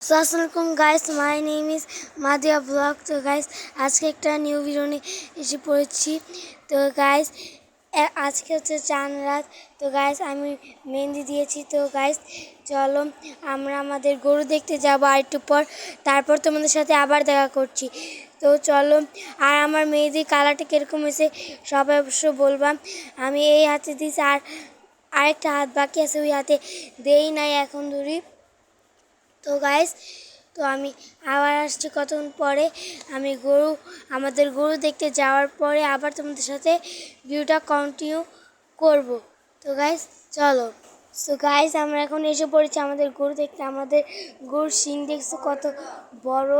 Assalamualaikum guys, my name is Madhya Vlog. তো guys আজকে একটা নিউ ভিডিও নিয়ে এসে পড়েছি। তো গাইস আজকে হচ্ছে চাঁদ রাত। তো গাইস আমি মেহেন্দি দিয়েছি। তো গাইস চলো আমরা আমাদের গরু দেখতে যাবো আর একটু পর, তারপর তোমাদের সাথে আবার দেখা করছি। তো চলো, আর আমার মেহেন্দির কালারটা কীরকম হয়েছে সবাই অবশ্য বলবা। আমি এই হাতে দিয়েছি, আর আরেকটা হাত বাকি আছে, ওই হাতে দেই নাই এখন ধরি। তো গাইস তো আমি আবার আসছি কতক্ষণ পরে। আমি আমাদের গরু দেখতে যাওয়ার পরে আবার তোমাদের সাথে ভিডিওটা কন্টিনিউ করব। তো গাইস চলো। তো গাইস আমরা এখন এসে পড়েছি আমাদের গরু দেখতে। আমাদের গরুর শিং দেখছো কত বড়।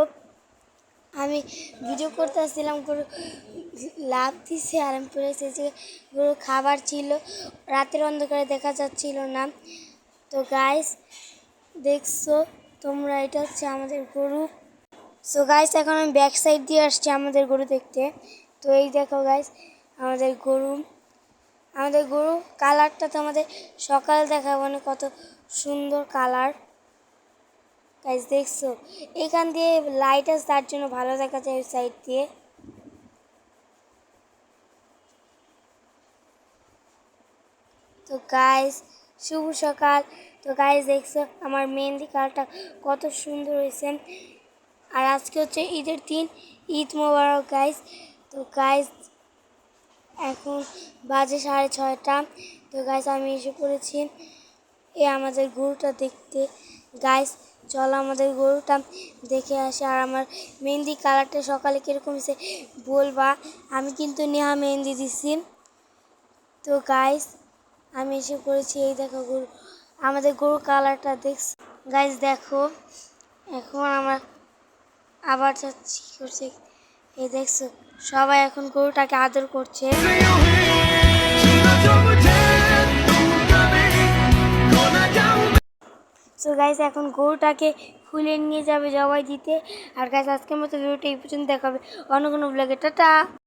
আমি ভিডিও করতে আসছিলাম, গরু লাভ দিছে আর আমি পড়েছি যে গরু খাবার ছিল, রাতের অন্ধকারে দেখা যাচ্ছিল না। তো গাইস দেখছো তোমরা, এটা হচ্ছে আমাদের গরু। সো গাইস এখন আমি ব্যাক সাইড দিয়ে আসছি আমাদের গরু দেখতে। তো এই দেখো গাইস আমাদের গরু কালারটা তোমাদের সকাল দেখাবো না, কত সুন্দর কালার গাইস দেখছো। এখান দিয়ে লাইট আছে তার জন্য ভালো দেখা যায় ওই সাইড দিয়ে। তো গাইস শুভ সকাল। তো গাইস দেখছো আমার মেহেন্দি কালারটা কত সুন্দর হয়েছে। আর আজকে হচ্ছে ঈদের দিন, ঈদ মোবারক গাইস। তো গাইস এখন বাজে 6:30। তো গাইস আমি এসে পড়েছি আমাদের গরুটা দেখতে। গাইস চলো আমাদের গরুটা দেখে আসি। আর আমার মেহেন্দি কালারটা সকালে কীরকম হয়েছে বলবা। আমি কিন্তু নেহা মেহেন্দি দিছি। তো গাইস আমি এসে পড়েছি, এই দেখো গরু, আমাদের গরু কালারটা দেখছি গাইস দেখো। এখন আমরা আবার যাচ্ছি করছে, এই দেখছো সবাই এখন গরুটাকে আদর করছে। সো গাইস এখন গরুটাকে খুলে নিয়ে যাবে জবাই দিতে। আর গাইস আজকের মতো ভিডিওটা এই পর্যন্ত দেখাবে অন্য কোনো ব্লগে। টাটা।